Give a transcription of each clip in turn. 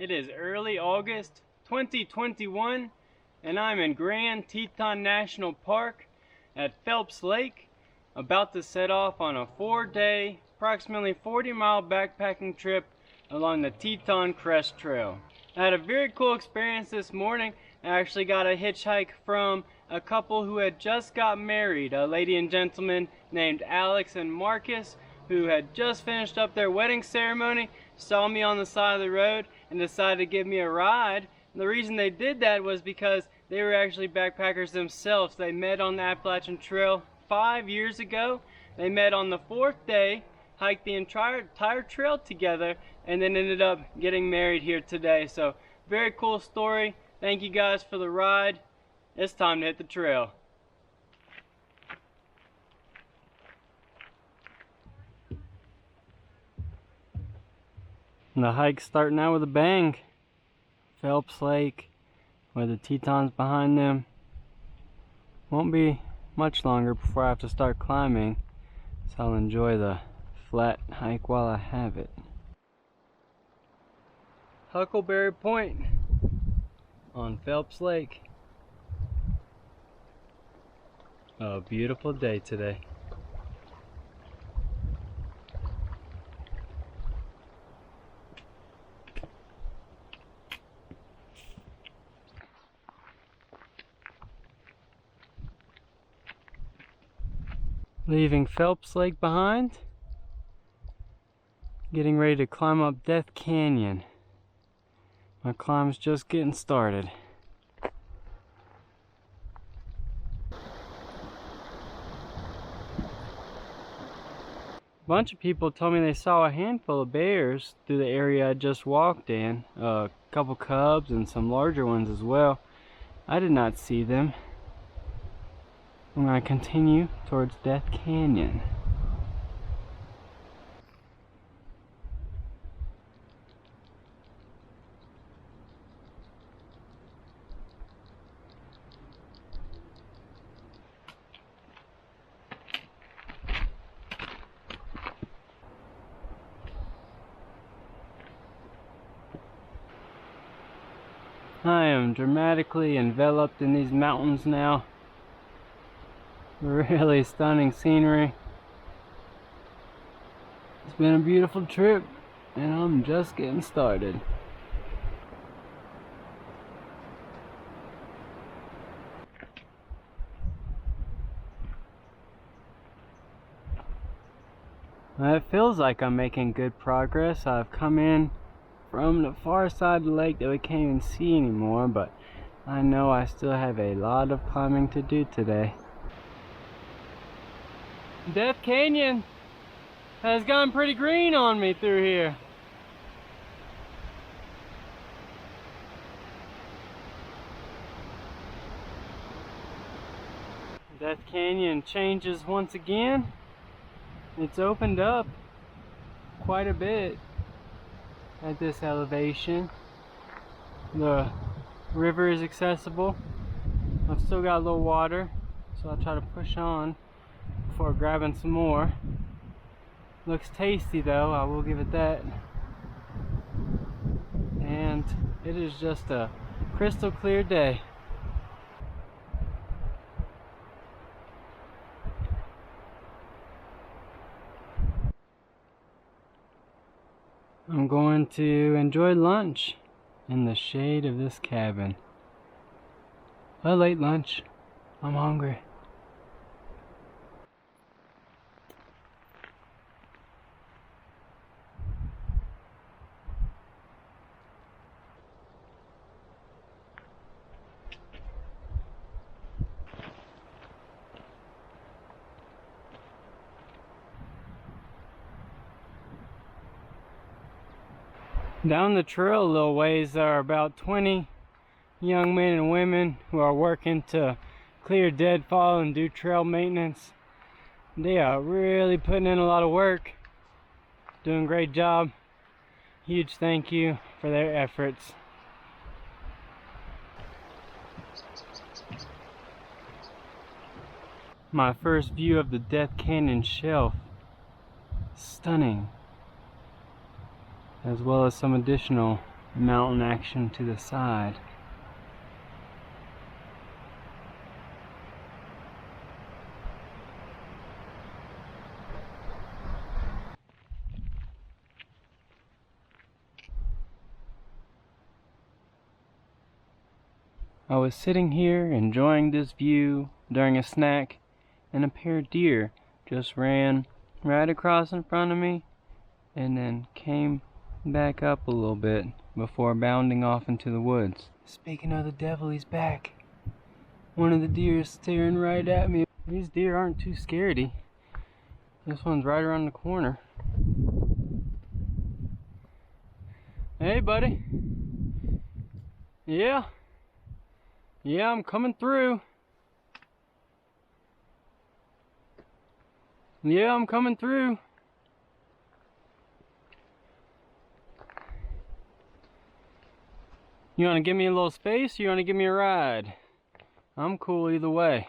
It is early August 2021 and I'm in Grand Teton National Park at Phelps Lake, about to set off on a 4-day, approximately 40-mile backpacking trip along the Teton Crest Trail. I had a very cool experience this morning. I actually got a hitchhike from a couple who had just got married, a lady and gentleman named Alex and Marcus, who had just finished up their wedding ceremony, saw me on the side of the road and decided to give me a ride. And the reason they did that was because they were actually backpackers themselves. They met on the Appalachian Trail 5 years ago. They met on the 4th day, hiked the entire trail together, and then ended up getting married here today. So very cool story. Thank you guys for the ride. It's time to hit the trail. And the hike's starting out with a bang. Phelps Lake, with the Tetons behind them. Won't be much longer before I have to start climbing, so I'll enjoy the flat hike while I have it. Huckleberry Point on Phelps Lake. A beautiful day today. Leaving Phelps Lake behind, getting ready to climb up Death Canyon. My climb's just getting started. A bunch of people told me they saw a handful of bears through the area I just walked in, a couple cubs and some larger ones as well. I did not see them. I'm going to continue towards Death Canyon. I am dramatically enveloped in these mountains now. Really stunning scenery. It's been a beautiful trip and I'm just getting started. It feels like I'm making good progress. I've come in from the far side of the lake that we can't even see anymore, but I know I still have a lot of climbing to do today. Death Canyon has gone pretty green on me through here. Death Canyon changes once again. It's opened up quite a bit at this elevation. The river is accessible. I've still got a little water, so I'll try to push on before grabbing some more. Looks tasty though, I will give it that. And it is just a crystal clear day. I'm going to enjoy lunch in the shade of this cabin. A late lunch. I'm hungry. Down the trail a little ways there are about 20 young men and women who are working to clear deadfall and do trail maintenance. They are really putting in a lot of work, doing a great job. Huge thank you for their efforts. My first view of the Death Canyon shelf. Stunning. As well as some additional mountain action to the side. I was sitting here enjoying this view during a snack, and a pair of deer just ran right across in front of me and then came back up a little bit before bounding off into the woods. Speaking of the devil, he's back. One of the deer is staring right at me. These deer aren't too scaredy. This one's right around the corner. Hey, buddy. Yeah, I'm coming through. Yeah, I'm coming through. You want to give me a little space, or you want to give me a ride? I'm cool either way.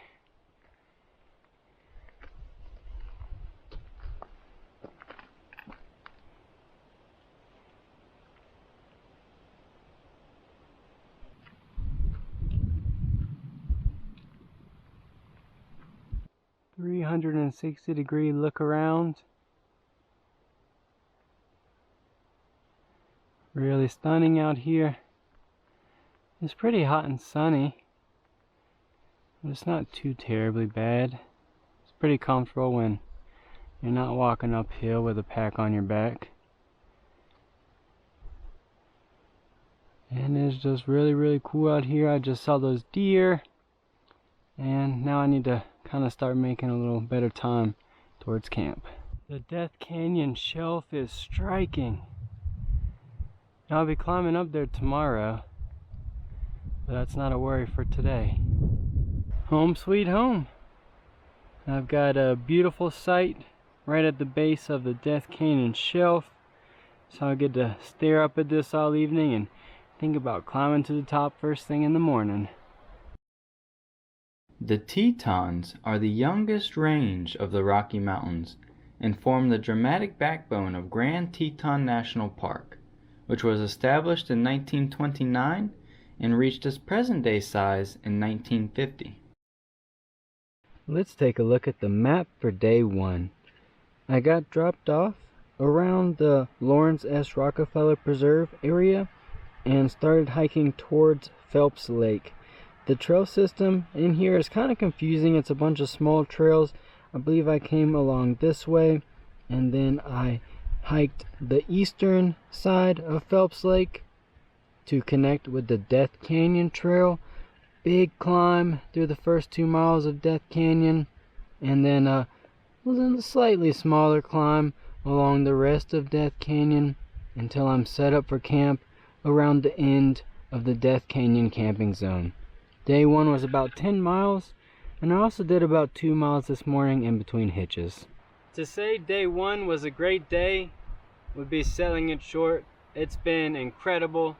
.360-degree look around. Really stunning out here. It's pretty hot and sunny, but it's not too terribly bad. It's pretty comfortable when you're not walking uphill with a pack on your back. And it's just really cool out here. I just saw those deer, and now I need to kind of start making a little better time towards camp. The Death Canyon shelf is striking. I'll be climbing up there tomorrow, but that's not a worry for today. Home sweet home. I've got a beautiful site right at the base of the Death Canyon shelf, so I'll get to stare up at this all evening and think about climbing to the top first thing in the morning. The Tetons are the youngest range of the Rocky Mountains and form the dramatic backbone of Grand Teton National Park, which was established in 1929 and reached its present-day size in 1950. Let's take a look at the map for day one. I got dropped off around the Lawrence S. Rockefeller Preserve area and started hiking towards Phelps Lake. The trail system in here is kind of confusing. It's a bunch of small trails. I believe I came along this way, and then I hiked the eastern side of Phelps Lake to connect with the Death Canyon Trail. Big climb through the first 2 miles of Death Canyon, and then a slightly smaller climb along the rest of Death Canyon until I'm set up for camp around the end of the Death Canyon camping zone. Day one was about 10 miles, and I also did about 2 miles this morning in between hitches. To say day one was a great day would be selling it short. It's been incredible.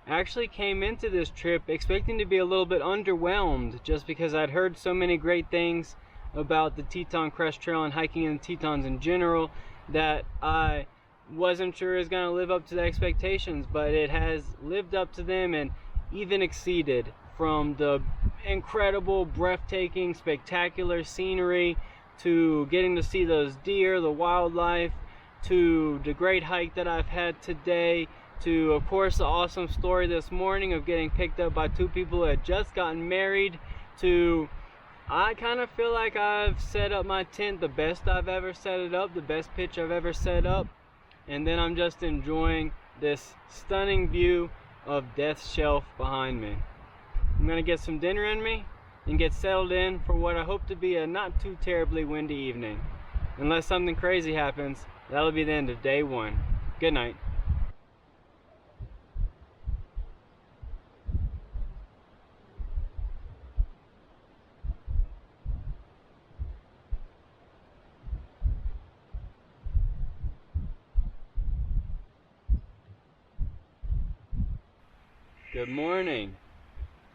I actually came into this trip expecting to be a little bit underwhelmed just because I'd heard so many great things about the Teton Crest Trail and hiking in the Tetons in general that I wasn't sure is going to live up to the expectations, but it has lived up to them and even exceeded. From the incredible, breathtaking, spectacular scenery to getting to see those deer, the wildlife, to the great hike that I've had today, to of course the awesome story this morning of getting picked up by 2 people who had just gotten married, to I kind of feel like I've set up my tent the best I've ever set it up, the best pitch I've ever set up, and then I'm just enjoying this stunning view of Death's Shelf behind me. I'm gonna get some dinner in me and get settled in for what I hope to be a not too terribly windy evening. Unless something crazy happens, that'll be the end of day one. Good night. Good morning.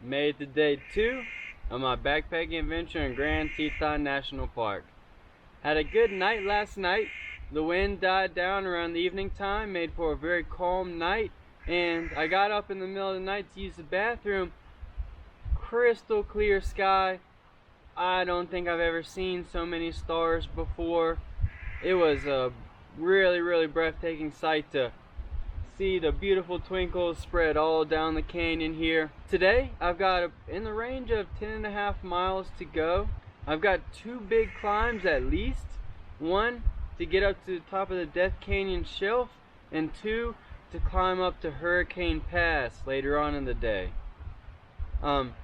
Made it to day 2 of my backpacking adventure in Grand Teton National Park. Had a good night last night. The wind died down around the evening time, made for a very calm night, and I got up in the middle of the night to use the bathroom. Crystal clear sky. I don't think I've ever seen so many stars before. It was a really breathtaking sight to see the beautiful twinkles spread all down the canyon here. Today I've got in the range of 10.5 miles to go. I've got 2 big climbs at least. 1 to get up to the top of the Death Canyon shelf, and 2 to climb up to Hurricane Pass later on in the day.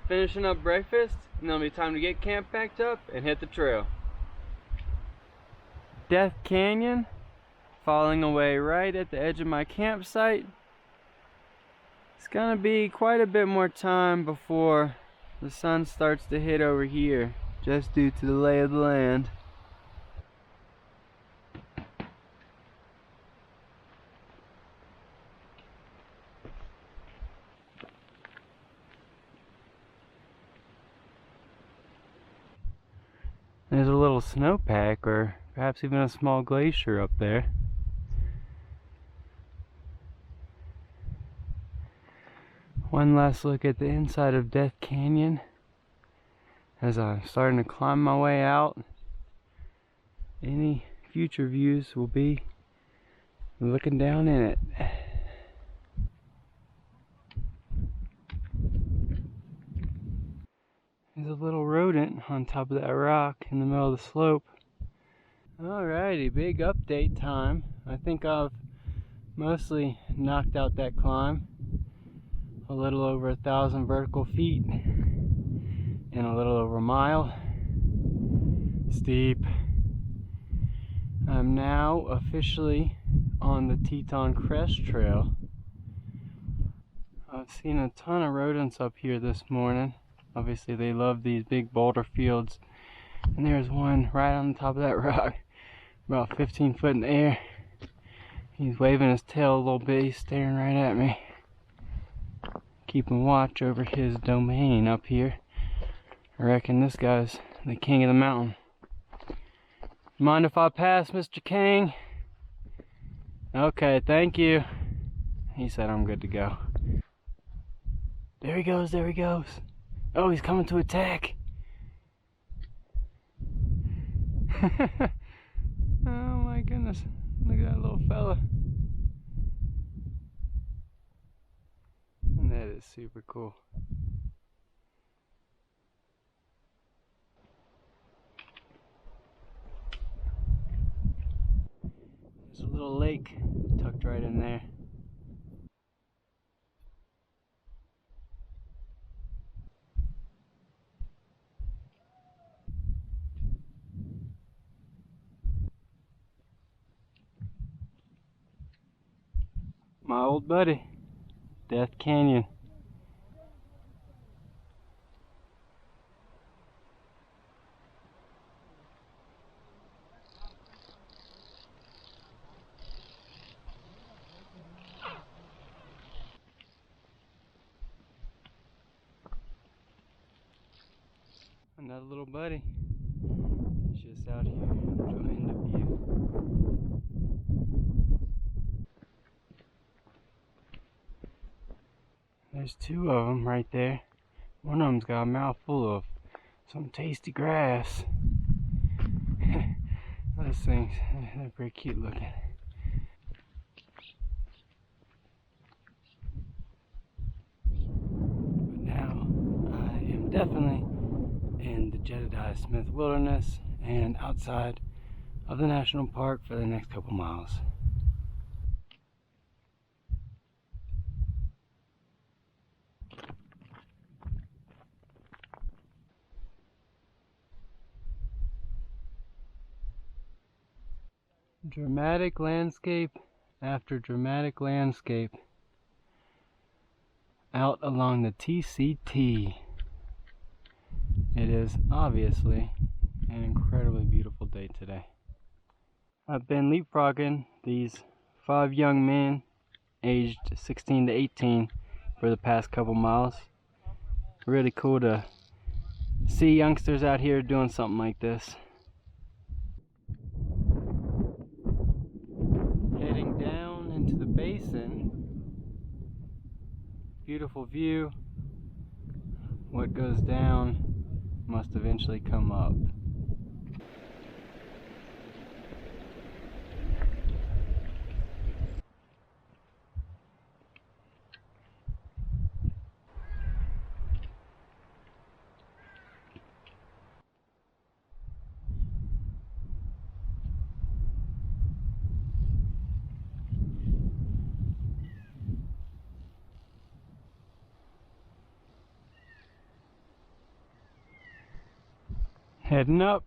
Finishing up breakfast, and there'll be time to get camp packed up and hit the trail. Death Canyon, falling away right at the edge of my campsite. It's gonna be quite a bit more time before the sun starts to hit over here, just due to the lay of the land. There's a little snowpack, or perhaps even a small glacier up there. One last look at the inside of Death Canyon as I'm starting to climb my way out. Any future views will be looking down in it. There's a little rodent on top of that rock in the middle of the slope. Alrighty, big update time. I think I've mostly knocked out that climb. A little over 1,000 vertical feet in a little over a mile. Steep. I'm now officially on the Teton Crest Trail. I've seen a ton of rodents up here this morning. Obviously they love these big boulder fields. And there's one right on the top of that rock, about 15 foot in the air. He's waving his tail a little bit, he's staring right at me. Keeping watch over his domain up here. I reckon this guy's the king of the mountain. Mind if I pass, Mr. King? Okay, thank you. He said I'm good to go. There he goes, there he goes. Oh, he's coming to attack. Oh my goodness, look at that little fella. And that is super cool. There's a little lake tucked right in there. My old buddy, Death Canyon. Another little buddy. He's just out here enjoying the view. There's 2 of them right there. One of them's got a mouthful of some tasty grass. Those things, they're pretty cute looking. But now I am definitely in the Jedediah Smith Wilderness and outside of the national park for the next couple miles. Dramatic landscape after dramatic landscape out along the TCT. It is obviously an incredibly beautiful day today. I've been leapfrogging these 5 young men aged 16 to 18 for the past couple miles. Really cool to see youngsters out here doing something like this. Heading down into the basin beautiful view. What goes down must eventually come up. Heading up.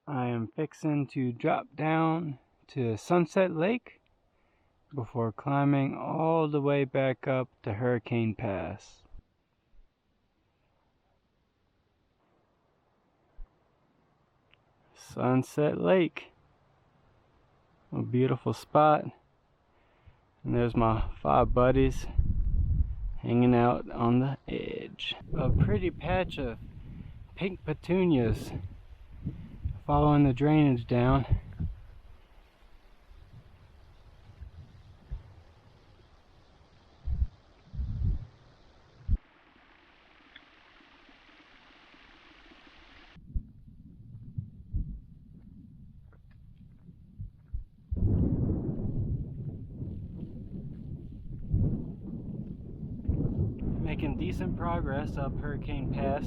I am fixing to drop down to Sunset Lake before climbing all the way back up to Hurricane Pass. Sunset Lake, a beautiful spot. And there's my 5 buddies hanging out on the edge. A pretty patch of pink petunias following the drainage down. Making decent progress up Hurricane Pass.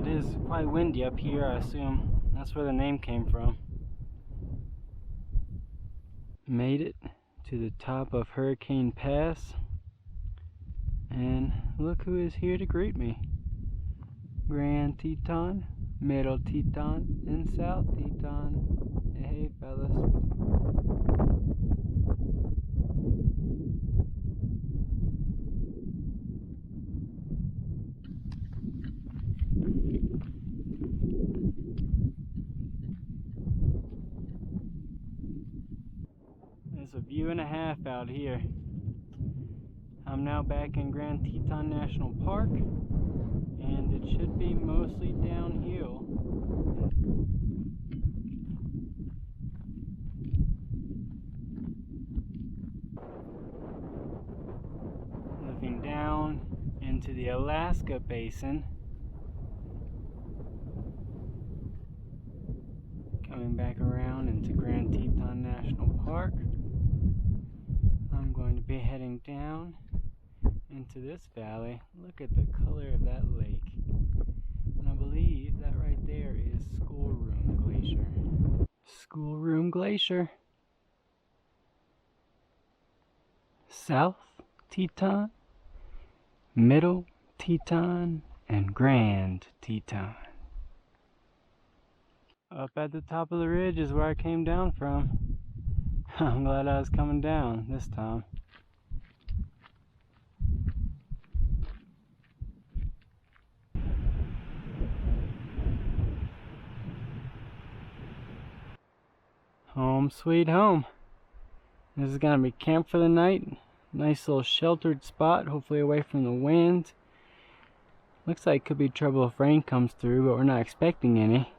It is quite windy up here, I assume that's where the name came from. Made it to the top of Hurricane Pass, and look who is here to greet me. Grand Teton, Middle Teton, and South Teton. Hey fellas. There's a view and a half out here. I'm now back in Grand Teton National Park, and it should be mostly downhill. Looking down into the Alaska Basin. Coming back around into Grand Teton National Park. I'm going to be heading down into this valley. Look at the color of that lake. And I believe that right there is Schoolroom Glacier. Schoolroom Glacier. South Teton, Middle Teton, and Grand Teton. Up at the top of the ridge is where I came down from. I'm glad I was coming down this time. Home sweet home. This is gonna be camp for the night. Nice little sheltered spot, hopefully away from the wind. Looks like it could be trouble if rain comes through, but we're not expecting any.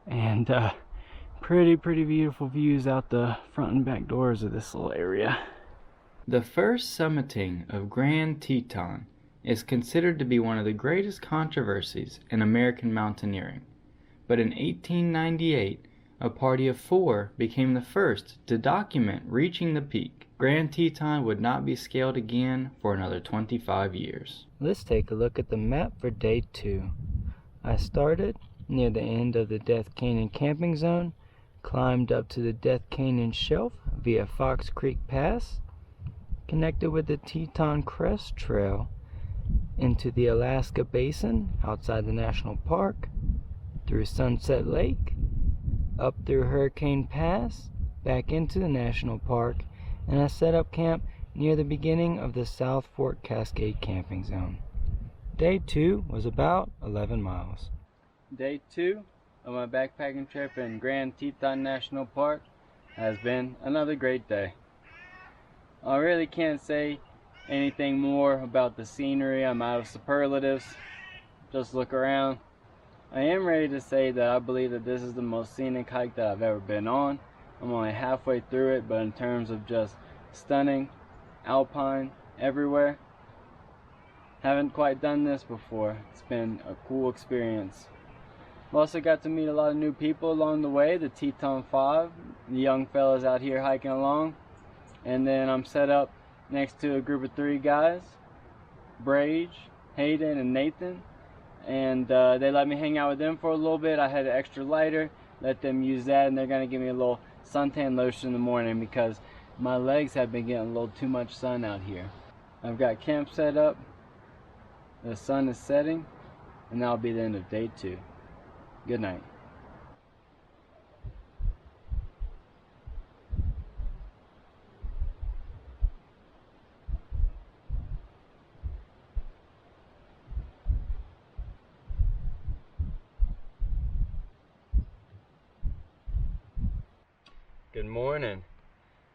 And pretty beautiful views out the front and back doors of this little area. The first summiting of Grand Teton is considered to be one of the greatest controversies in American mountaineering. But in 1898, a party of 4 became the first to document reaching the peak. Grand Teton would not be scaled again for another 25 years. Let's take a look at the map for day 2. I started near the end of the Death Canyon camping zone, climbed up to the Death Canyon shelf via Fox Creek Pass, connected with the Teton Crest Trail into the Alaska Basin outside the national park, through Sunset Lake, up through Hurricane Pass, back into the national park, and I set up camp near the beginning of the South Fork Cascade camping zone. Day 2 was about 11 miles. Day 2 of my backpacking trip in Grand Teton National Park has been another great day. I really can't say anything more about the scenery. I'm out of superlatives. Just look around. I am ready to say that I believe that this is the most scenic hike that I've ever been on. I'm only halfway through it, but in terms of just stunning, alpine, everywhere, haven't quite done this before. It's been a cool experience. I've also got to meet a lot of new people along the way, the Teton 5, the young fellas out here hiking along. And then I'm set up next to a group of 3 guys, Brage, Hayden, and Nathan. And they let me hang out with them for a little bit. I had an extra lighter, let them use that, and they're going to give me a little suntan lotion in the morning because my legs have been getting a little too much sun out here. I've got camp set up, the sun is setting, and that'll be the end of day 2. Good night. Good morning.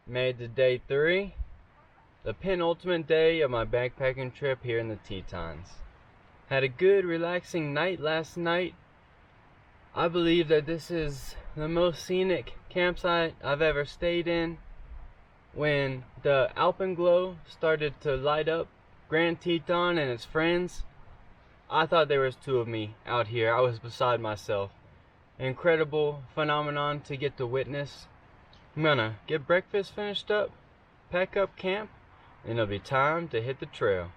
Made to day 3, the penultimate day of my backpacking trip here in the Tetons. Had a good relaxing night last night. I believe that this is the most scenic campsite I've ever stayed in. When the alpenglow started to light up Grand Teton and its friends, I thought there was 2 of me out here. I was beside myself. Incredible phenomenon to get to witness. I'm gonna get breakfast finished up, pack up camp, and it'll be time to hit the trail.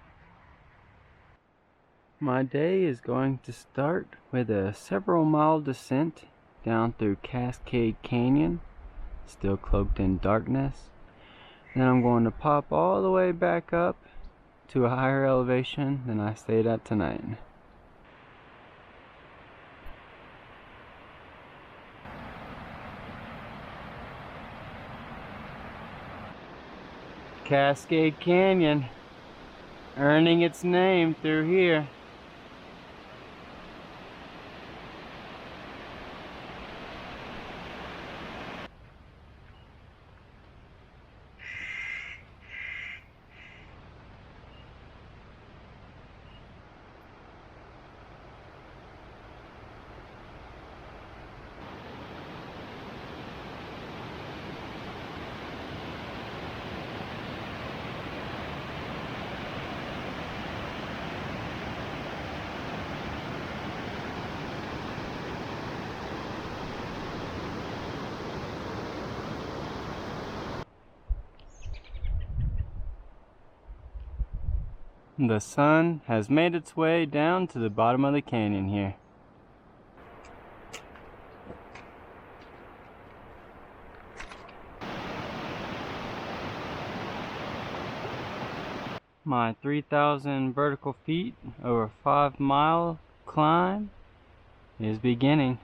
My day is going to start with a several mile descent down through Cascade Canyon, still cloaked in darkness. Then I'm going to pop all the way back up to a higher elevation than I stayed at tonight. Cascade Canyon, earning its name through here. The sun has made its way down to the bottom of the canyon here. My 3,000 vertical feet over 5-mile climb is beginning.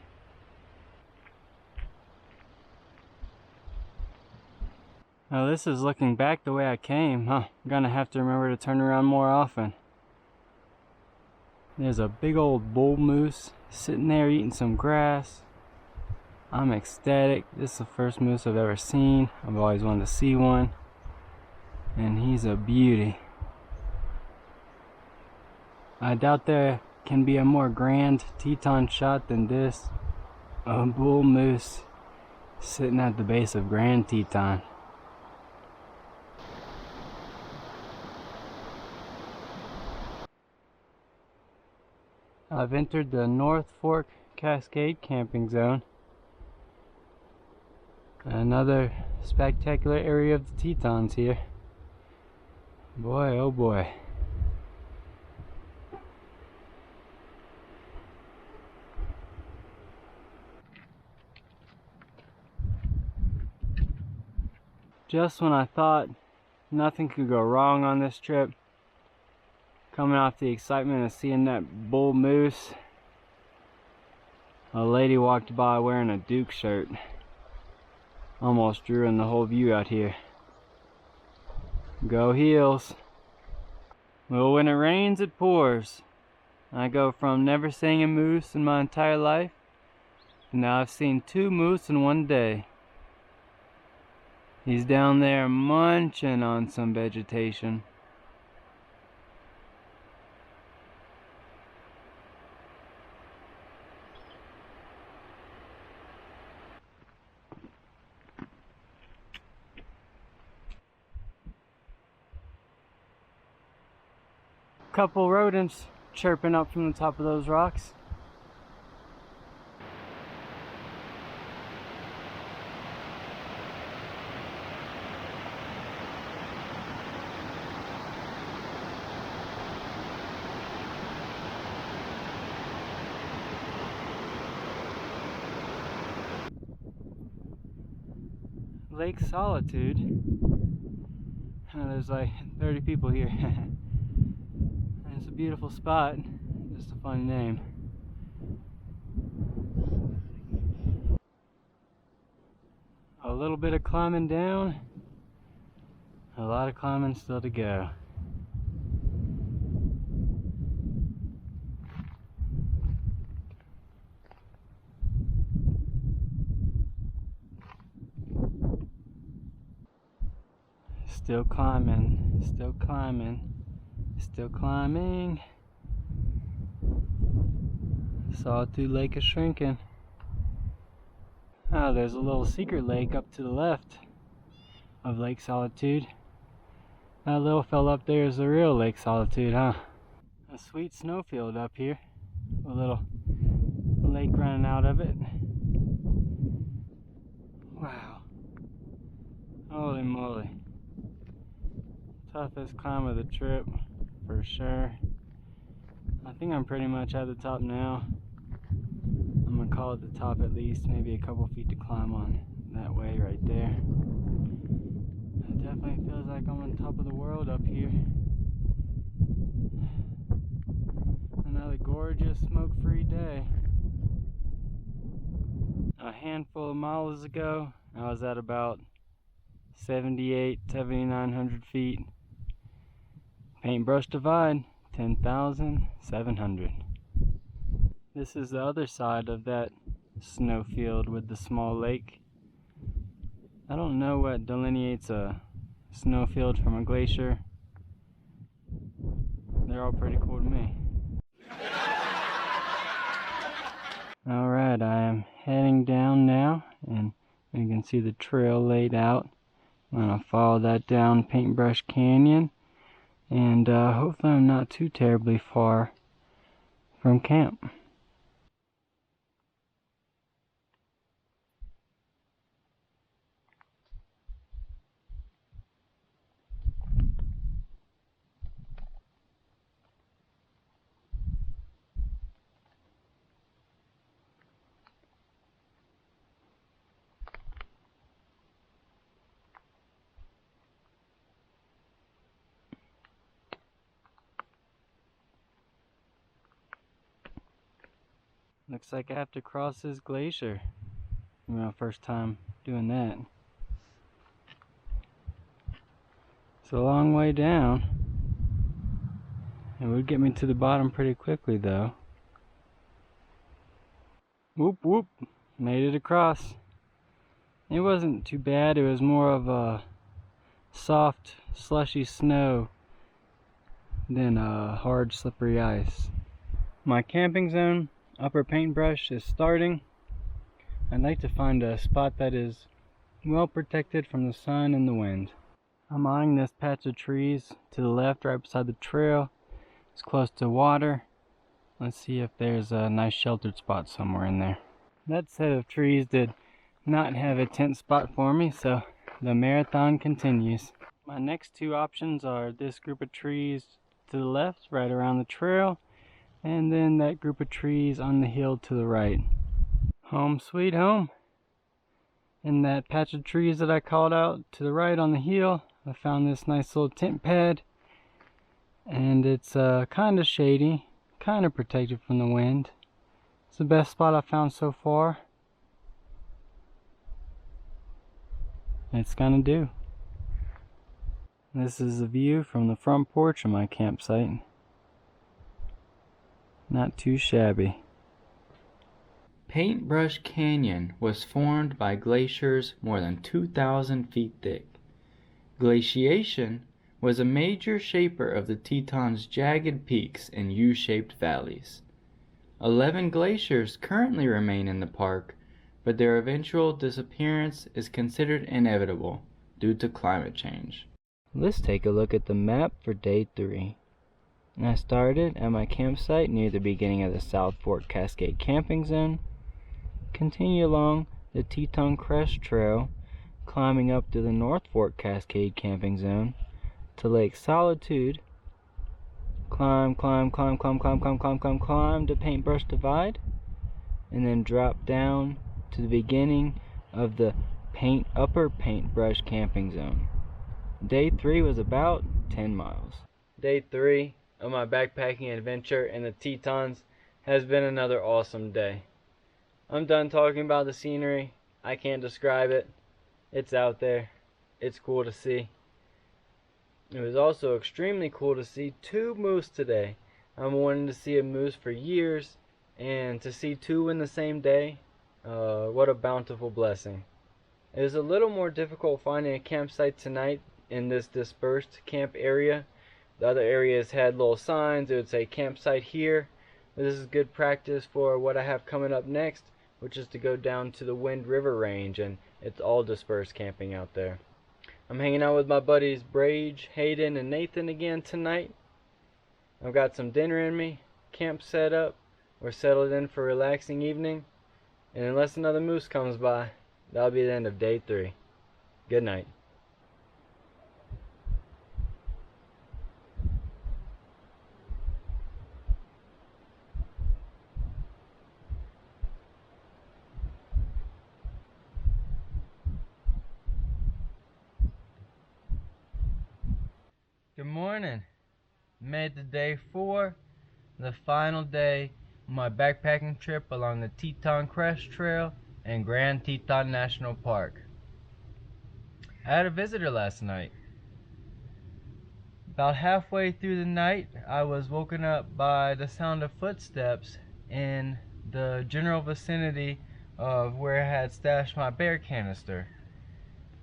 Now this is looking back the way I came, huh? I'm gonna have to remember to turn around more often. There's a big old bull moose sitting there eating some grass. I'm ecstatic. This is the first moose I've ever seen. I've always wanted to see one. And he's a beauty. I doubt there can be a more grand Teton shot than this. A bull moose sitting at the base of Grand Teton. I've entered the North Fork Cascade camping zone. Another spectacular area of the Tetons here. Boy, oh boy. Just when I thought nothing could go wrong on this trip, coming off the excitement of seeing that bull moose, a lady walked by wearing a Duke shirt. Almost drew in the whole view out here. Go Heels. Well, when it rains, it pours. I go from never seeing a moose in my entire life to now I've seen 2 moose in one day. He's down there munching on some vegetation. couple rodents chirping up from the top of those rocks. Lake Solitude. There's like 30 people here. It's a beautiful spot, just a funny name. A little bit of climbing down, a lot of climbing still to go. Still climbing, still climbing, still climbing. Solitude Lake is shrinking. Oh, there's a little secret lake up to the left of Lake Solitude. That little fella up there is the real Lake Solitude, huh? A sweet snowfield up here. A little lake running out of it. Wow. Holy moly. Toughest climb of the trip, for sure. I think I'm pretty much at the top now. I'm gonna call it the top at least, maybe a couple feet to climb on that way right there. It definitely feels like I'm on top of the world up here. Another gorgeous smoke-free day. A handful of miles ago, I was at about 7,900 feet. Paintbrush Divide, 10,700. This is the other side of that snowfield with the small lake. I don't know what delineates a snowfield from a glacier. They're all pretty cool to me. Alright, I am heading down now, and you can see the trail laid out. I'm going to follow that down Paintbrush Canyon, and hopefully I'm not too terribly far from camp. Looks like I have to cross this glacier. My first time doing that. It's a long way down. It would get me to the bottom pretty quickly though. Whoop whoop. Made it across. It wasn't too bad. It was more of a soft, slushy snow than hard, slippery ice. My camping zone, Upper Paintbrush, is starting. I'd like to find a spot that is well protected from the sun and the wind. I'm eyeing this patch of trees to the left right beside the trail. It's close to water. Let's see if there's a nice sheltered spot somewhere in there. That set of trees did not have a tent spot for me, so the marathon continues. My next two options are this group of trees to the left right around the trail, and then that group of trees on the hill to the right. Home sweet home. In that patch of trees that I called out to the right on the hill, I found this nice little tent pad, and it's kind of shady, kind of protected from the wind. It's the best spot I've found so far. It's gonna do. This is the view from the front porch of my campsite. Not too shabby. Paintbrush Canyon was formed by glaciers more than 2,000 feet thick. Glaciation was a major shaper of the Teton's jagged peaks and U-shaped valleys. 11 glaciers currently remain in the park, but their eventual disappearance is considered inevitable due to climate change. Let's take a look at the map for day 3. And I started at my campsite near the beginning of the South Fork Cascade camping zone, continue along the Teton Crest Trail, climbing up to the North Fork Cascade camping zone to Lake Solitude, climb to Paintbrush Divide, and then drop down to the beginning of the Upper Paintbrush camping zone. Day 3 was about 10 miles. Day 3 of my backpacking adventure in the Tetons has been another awesome day. I'm done talking about the scenery. I can't describe it. It's out there. It's cool to see. It was also extremely cool to see 2 moose today. I'm wanting to see a moose for years, and to see 2 in the same day, what a bountiful blessing. It was a little more difficult finding a campsite tonight in this dispersed camp area. The other areas had little signs. It would say campsite here. But this is good practice for what I have coming up next, which is to go down to the Wind River Range, and it's all dispersed camping out there. I'm hanging out with my buddies Brage, Hayden, and Nathan again tonight. I've got some dinner in me, camp set up. We're settled in for a relaxing evening, and unless another moose comes by, that'll be the end of day 3. Good night. Good morning. Made it to day 4, the final day of my backpacking trip along the Teton Crest Trail and Grand Teton National Park. I had a visitor last night. About halfway through the night, I was woken up by the sound of footsteps in the general vicinity of where I had stashed my bear canister.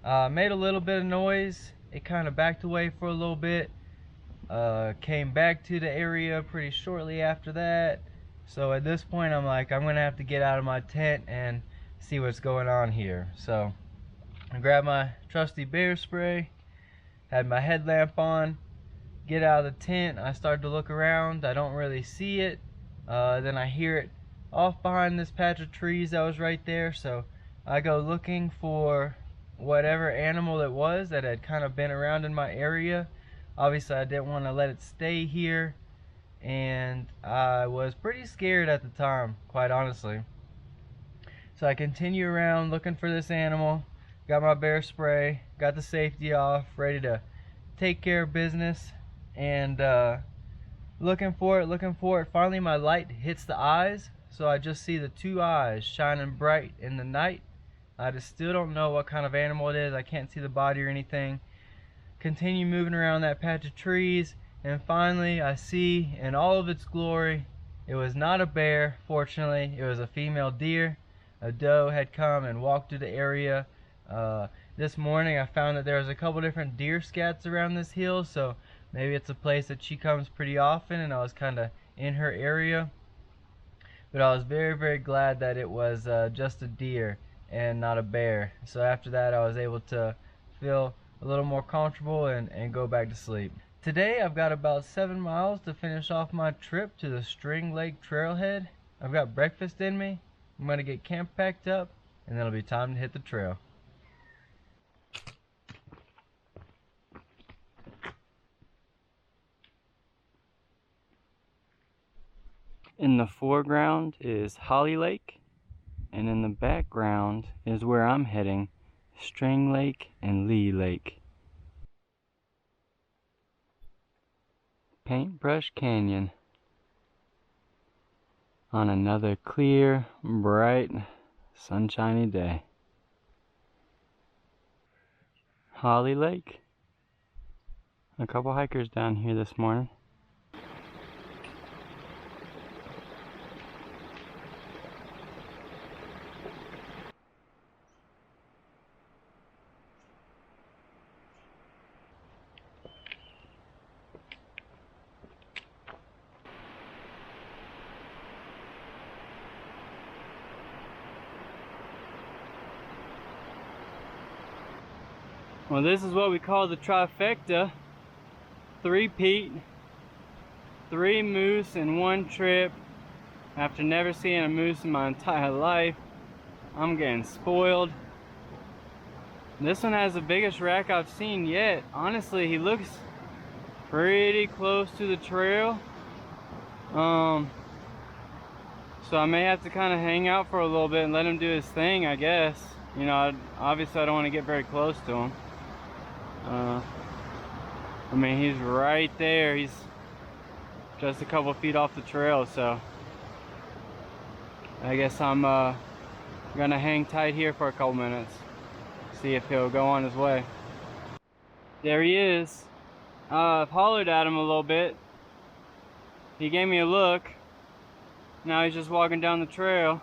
Made a little bit of noise. It kind of backed away for a little bit. Came back to the area pretty shortly after that. So at this point I'm like, I'm gonna have to get out of my tent and see what's going on here. So I grabbed my trusty bear spray, had my headlamp on, get out of the tent. I started to look around. I don't really see it. Then I hear it off behind this patch of trees that was right there. So I go looking for whatever animal it was that had kind of been around in my area. Obviously I didn't want to let it stay here, and I was pretty scared at the time, quite honestly. So I continue around looking for this animal, got my bear spray, got the safety off, ready to take care of business, and looking for it. Finally my light hits the eyes, so I just see the 2 eyes shining bright in the night. I just still don't know what kind of animal it is. I can't see the body or anything. Continue moving around that patch of trees, and finally I see in all of its glory, it was not a bear, fortunately. It was a female deer. A doe had come and walked through the area. This morning I found that there was a couple different deer scats around this hill, so maybe it's a place that she comes pretty often, and I was kind of in her area. But I was very, very glad that it was just a deer and not a bear. So after that I was able to feel a little more comfortable and go back to sleep. Today I've got about 7 miles to finish off my trip to the String Lake trailhead. I've got breakfast in me. I'm going to get camp packed up, and then it'll be time to hit the trail. In the foreground is Holly Lake, and in the background is where I'm heading, String Lake and Leigh Lake. Paintbrush Canyon on another clear, bright, sunshiny day. Holly Lake. A couple hikers down here this morning. Well, this is what we call the trifecta. 3-peat, 3 moose in one trip. After never seeing a moose in my entire life, I'm getting spoiled. This one has the biggest rack I've seen yet. Honestly, he looks pretty close to the trail. So I may have to kind of hang out for a little bit and let him do his thing, I guess. You know, obviously I don't want to get very close to him. I mean, he's right there. He's just a couple feet off the trail, so I guess I'm gonna hang tight here for a couple minutes, see if he'll go on his way. There he is. I've hollered at him a little bit. He gave me a look. Now he's just walking down the trail.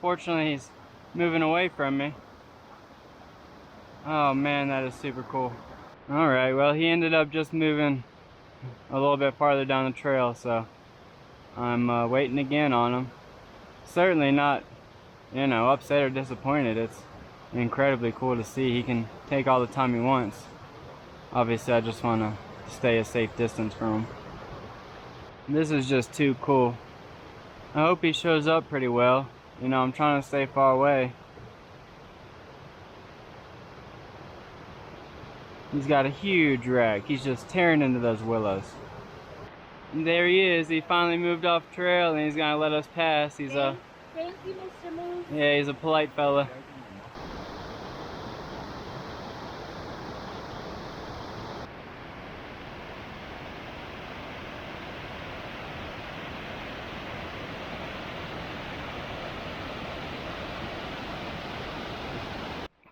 Fortunately, he's moving away from me. Oh man, that is super cool. Alright, well, he ended up just moving a little bit farther down the trail, so I'm waiting again on him. Certainly not, you know, upset or disappointed. It's incredibly cool to see he can take all the time he wants. Obviously, I just want to stay a safe distance from him. This is just too cool. I hope he shows up pretty well. You know, I'm trying to stay far away. He's got a huge rack. He's just tearing into those willows. And there he is. He finally moved off trail and he's gonna let us pass. He's a Thank you, Mr. Moose. Yeah, he's a polite fella.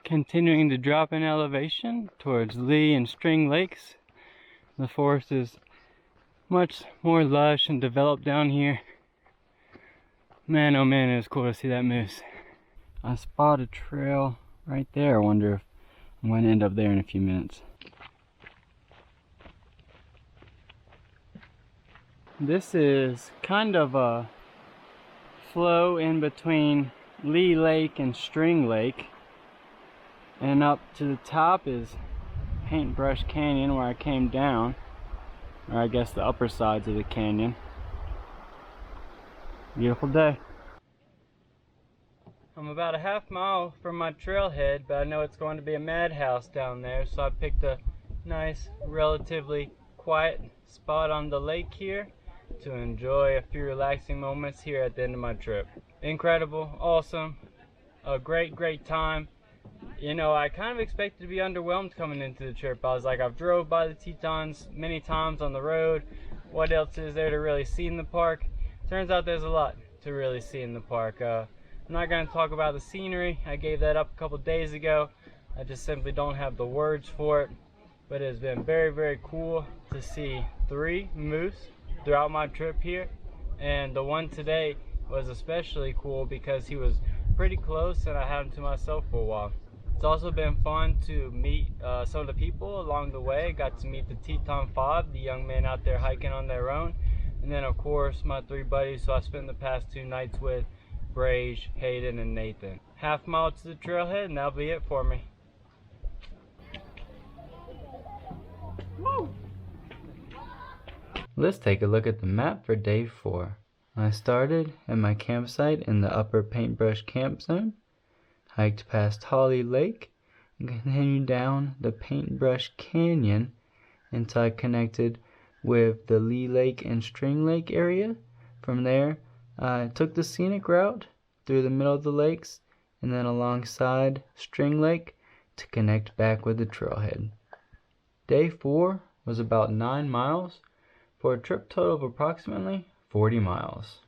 Continuing to drop in elevation towards Leigh and String Lakes. The forest is much more lush and developed down here. Man, oh man, it was cool to see that moose. I spot a trail right there. I wonder if I'm going to end up there in a few minutes. This is kind of a flow in between Leigh Lake and String Lake. And up to the top is Paintbrush Canyon, where I came down. Or I guess the upper sides of the canyon. Beautiful day. I'm about a half mile from my trailhead, but I know it's going to be a madhouse down there, so I picked a nice, relatively quiet spot on the lake here to enjoy a few relaxing moments here at the end of my trip. Incredible, awesome, a great time. You know, I kind of expected to be underwhelmed coming into the trip. I was like, I've drove by the Tetons many times on the road. What else is there to really see in the park? Turns out there's a lot to really see in the park. I'm not going to talk about the scenery. I gave that up a couple days ago. I just simply don't have the words for it. But it has been very cool to see 3 moose throughout my trip here. And the one today was especially cool because he was pretty close and I had him to myself for a while. It's also been fun to meet some of the people along the way. Got to meet the Teton 5, the young men out there hiking on their own. And then of course my 3 buddies who I spent the past 2 nights with, Brage, Hayden, and Nathan. Half mile to the trailhead and that'll be it for me. Woo! Let's take a look at the map for day 4. I started at my campsite in the upper Paintbrush Camp Zone, hiked past Holly Lake, and continued down the Paintbrush Canyon until I connected with the Leigh Lake and String Lake area. From there, I took the scenic route through the middle of the lakes and then alongside String Lake to connect back with the trailhead. Day 4 was about 9 miles for a trip total of approximately 40 miles.